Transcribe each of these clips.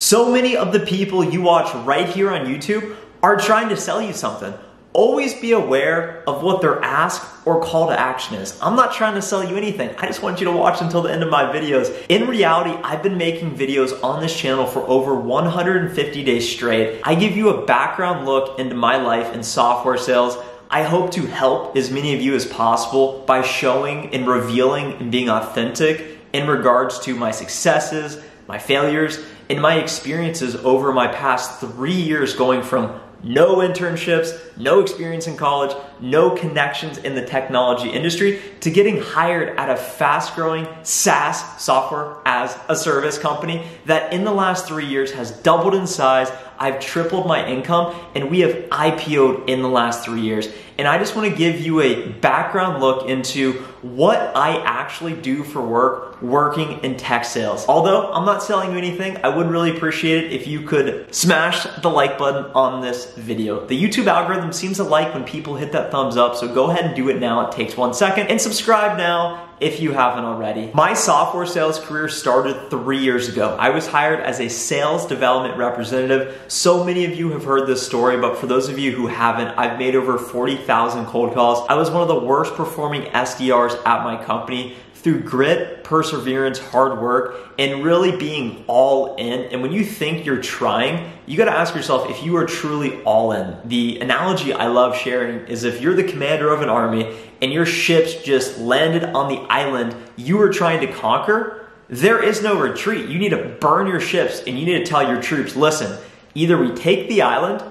So many of the people you watch right here on YouTube are trying to sell you something. Always be aware of what their ask or call to action is. I'm not trying to sell you anything. I just want you to watch until the end of my videos. In reality, I've been making videos on this channel for over 150 days straight. I give you a background look into my life in software sales. I hope to help as many of you as possible by showing and revealing and being authentic in regards to my successes, my failures, and my experiences over my past 3 years, going from no internships, no experience in college, no connections in the technology industry, to getting hired at a fast-growing SaaS, software as a service company that in the last 3 years has doubled in size. I've tripled my income, and we have IPO'd in the last 3 years. And I just want to give you a background look into what I actually do for work working in tech sales. Although I'm not selling you anything, I would really appreciate it if you could smash the like button on this video. The YouTube algorithm seems to like when people hit that thumbs up, so go ahead and do it now. It takes 1 second. And subscribe now if you haven't already. My software sales career started 3 years ago. I was hired as a sales development representative. So many of you have heard this story, but for those of you who haven't, I've made over 40,000 cold calls. I was one of the worst performing SDRs at my company. Through grit, perseverance, hard work, and really being all in. And when you think you're trying, you gotta ask yourself if you are truly all in. The analogy I love sharing is if you're the commander of an army and your ships just landed on the island you were trying to conquer, there is no retreat. You need to burn your ships and you need to tell your troops, listen, either we take the island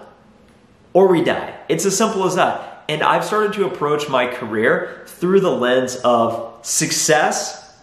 or we die. It's as simple as that. And I've started to approach my career through the lens of success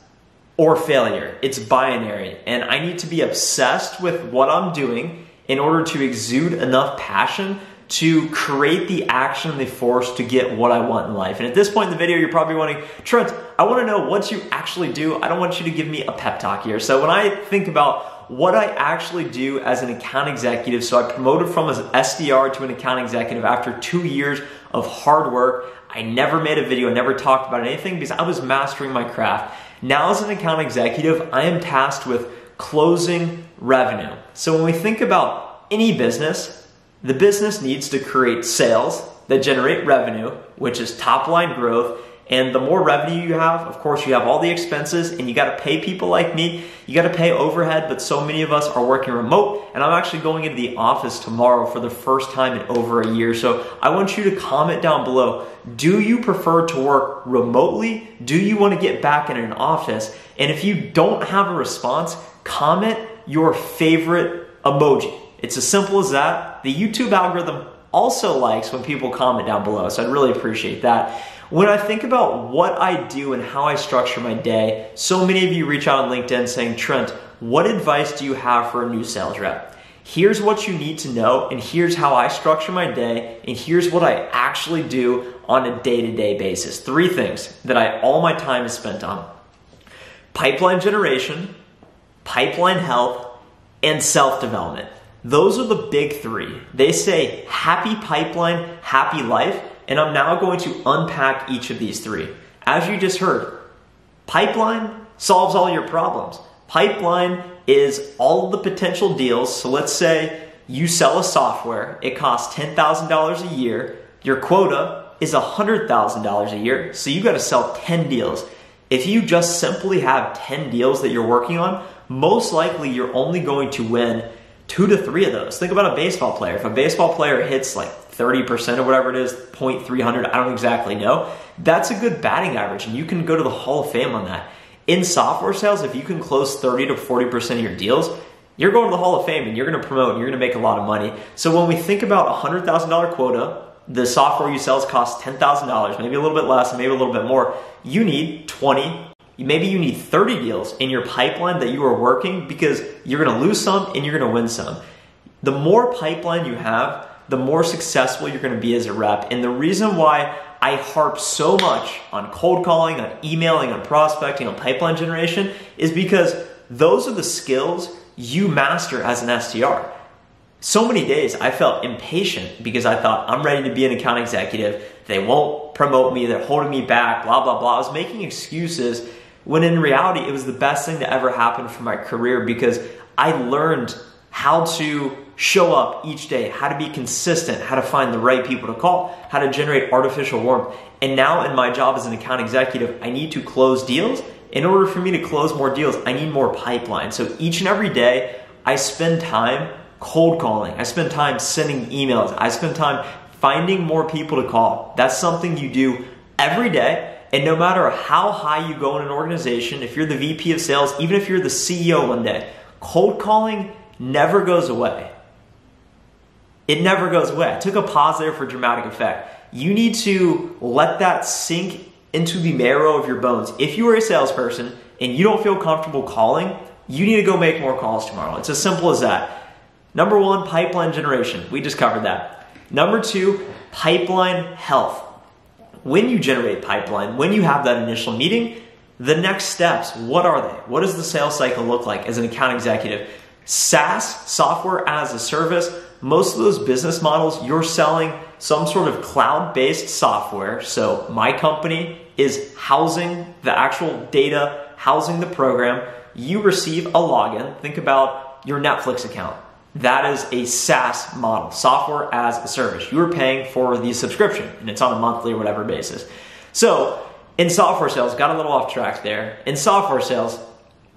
or failure. It's binary. And I need to be obsessed with what I'm doing in order to exude enough passion to create the action and the force to get what I want in life. And at this point in the video, you're probably wondering, Trent, I want to know what you actually do. I don't want you to give me a pep talk here. So when I think about what I actually do as an account executive, so I promoted from an SDR to an account executive after 2 years of hard work. I never made a video, never talked about anything because I was mastering my craft. Now as an account executive, I am tasked with closing revenue. So when we think about any business, the business needs to create sales that generate revenue, which is top line growth. And the more revenue you have, of course, you have all the expenses and you got to pay people like me. You got to pay overhead, but so many of us are working remote, and I'm actually going into the office tomorrow for the first time in over a year. So I want you to comment down below. Do you prefer to work remotely? Do you want to get back in an office? And if you don't have a response, comment your favorite emoji. It's as simple as that. The YouTube algorithm also likes when people comment down below, so I'd really appreciate that. When I think about what I do and how I structure my day, so many of you reach out on LinkedIn saying, Trent, what advice do you have for a new sales rep? Here's what you need to know, and here's how I structure my day, and here's what I actually do on a day-to-day basis. 3 things that all my time is spent on: pipeline generation, pipeline health, and self-development. Those are the big 3. They say happy pipeline, happy life. And I'm now going to unpack each of these 3. As you just heard, pipeline solves all your problems. Pipeline is all of the potential deals. So let's say you sell a software, it costs $10,000 a year. Your quota is $100,000 a year. So you got to sell 10 deals. If you just simply have 10 deals that you're working on, most likely you're only going to win 2 to 3 of those. Think about a baseball player. If a baseball player hits like 30% or whatever it is, .300, I don't exactly know, that's a good batting average, and you can go to the Hall of Fame on that. In software sales, if you can close 30 to 40% of your deals, you're going to the Hall of Fame and you're going to promote and you're going to make a lot of money. So when we think about a $100,000 quota, the software you sell costs $10,000, maybe a little bit less, maybe a little bit more. You need 20, maybe you need 30 deals in your pipeline that you are working, because you're going to lose some and you're going to win some. The more pipeline you have, the more successful you're going to be as a rep. And the reason why I harp so much on cold calling, on emailing, on prospecting, on pipeline generation is because those are the skills you master as an SDR. So many days I felt impatient because I thought, I'm ready to be an account executive. They won't promote me. They're holding me back, blah, blah, blah. I was making excuses when in reality, it was the best thing to ever happen for my career, because I learned how to show up each day, how to be consistent, how to find the right people to call, how to generate artificial warmth. And now in my job as an account executive, I need to close deals. In order for me to close more deals, I need more pipeline. So each and every day, I spend time cold calling. I spend time sending emails. I spend time finding more people to call. That's something you do every day. And no matter how high you go in an organization, if you're the VP of sales, even if you're the CEO one day, cold calling never goes away. It never goes away. I took a pause there for dramatic effect. You need to let that sink into the marrow of your bones. If you are a salesperson and you don't feel comfortable calling, you need to go make more calls tomorrow. It's as simple as that. Number one, pipeline generation. We just covered that. Number two, pipeline health. When you generate pipeline, when you have that initial meeting, the next steps, what are they? What does the sales cycle look like as an account executive? SaaS, software as a service, most of those business models, you're selling some sort of cloud-based software. So my company is housing the actual data, housing the program. You receive a login. Think about your Netflix account. That is a SaaS model, software as a service. You are paying for the subscription, and it's on a monthly or whatever basis. So in software sales, got a little off track there. In software sales,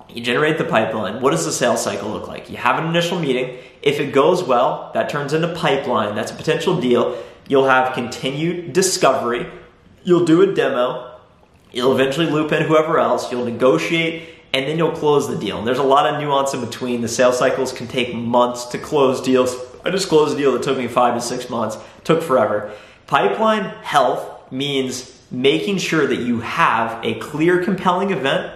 you generate the pipeline. What does the sales cycle look like? You have an initial meeting. If it goes well, that turns into pipeline. That's a potential deal. You'll have continued discovery. You'll do a demo. You'll eventually loop in whoever else. You'll negotiate, and then you'll close the deal. And there's a lot of nuance in between. The sales cycles can take months to close deals. I just closed a deal that took me 5 to 6 months. It took forever. Pipeline health means making sure that you have a clear, compelling event.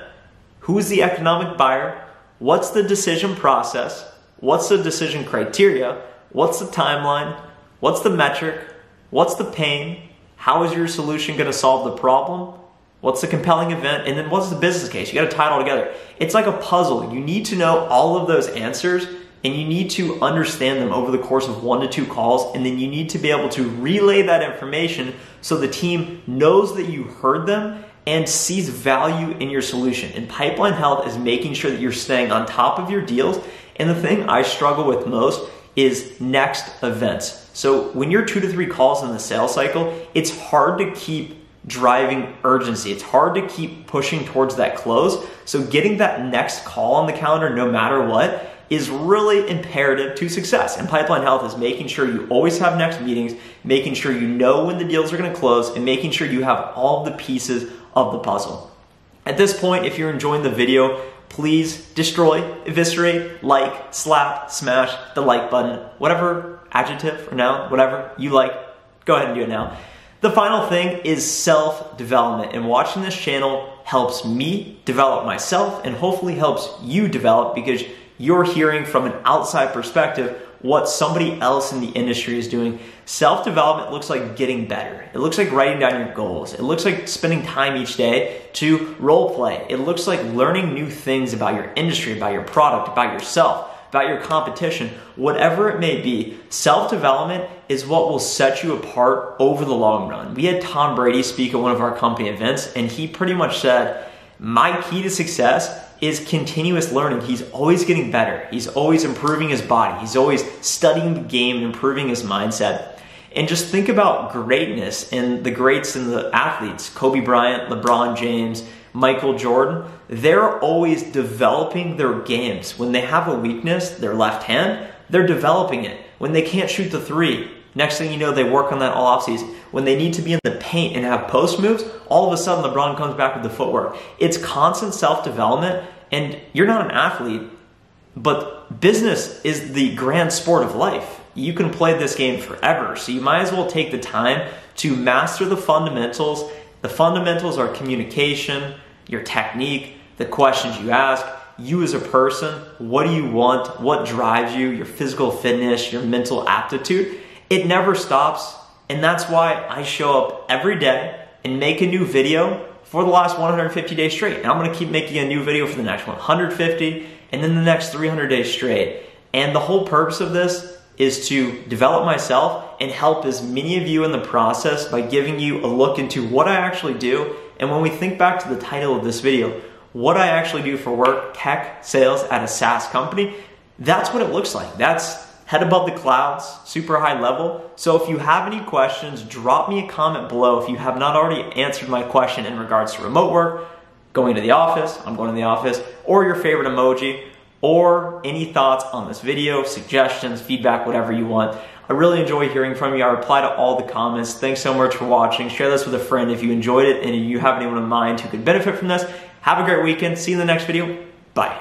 Who's the economic buyer? What's the decision process? What's the decision criteria? What's the timeline? What's the metric? What's the pain? How is your solution going to solve the problem? What's the compelling event? And then what's the business case? You got to tie it all together. It's like a puzzle. You need to know all of those answers, and you need to understand them over the course of 1 to 2 calls. And then you need to be able to relay that information so the team knows that you heard them and sees value in your solution. And pipeline health is making sure that you're staying on top of your deals. And the thing I struggle with most is next events. So when you're 2 to 3 calls in the sales cycle, it's hard to keep driving urgency. It's hard to keep pushing towards that close. So getting that next call on the calendar, no matter what, is really imperative to success. And pipeline health is making sure you always have next meetings, making sure you know when the deals are going to close, and making sure you have all the pieces of the puzzle. At this point, if you're enjoying the video, please destroy, eviscerate, like, slap, smash the like button, whatever adjective or noun, whatever you like, go ahead and do it now. The final thing is self-development, and watching this channel helps me develop myself and hopefully helps you develop because you're hearing from an outside perspective what somebody else in the industry is doing. Self-development looks like getting better. It looks like writing down your goals. It looks like spending time each day to role play. It looks like learning new things about your industry, about your product, about yourself, about your competition, whatever it may be. Self-development is what will set you apart over the long run. We had Tom Brady speak at one of our company events, and he pretty much said, my key to success is continuous learning. He's always getting better. He's always improving his body. He's always studying the game and improving his mindset. And just think about greatness and the greats and the athletes, Kobe Bryant, LeBron James, Michael Jordan. They're always developing their games. When they have a weakness, their left hand, they're developing it. When they can't shoot the 3, next thing you know, they work on that all offseason. When they need to be in the paint and have post moves, all of a sudden LeBron comes back with the footwork. It's constant self-development, and you're not an athlete, but business is the grand sport of life. You can play this game forever, so you might as well take the time to master the fundamentals. The fundamentals are communication, your technique, the questions you ask, you as a person, what do you want, what drives you, your physical fitness, your mental aptitude. It never stops, and that's why I show up every day and make a new video for the last 150 days straight. And I'm going to keep making a new video for the next 150 and then the next 300 days straight. And the whole purpose of this is to develop myself and help as many of you in the process by giving you a look into what I actually do. And when we think back to the title of this video, what I actually do for work, tech sales at a SaaS company, That's what it looks like. That's head above the clouds, super high level. So if you have any questions, drop me a comment below. If you have not already answered my question in regards to remote work, going to the office, I'm going to the office, or your favorite emoji, or any thoughts on this video, suggestions, feedback, whatever you want. I really enjoy hearing from you. I reply to all the comments. Thanks so much for watching. Share this with a friend if you enjoyed it and you have anyone in mind who could benefit from this. Have a great weekend. See you in the next video. Bye.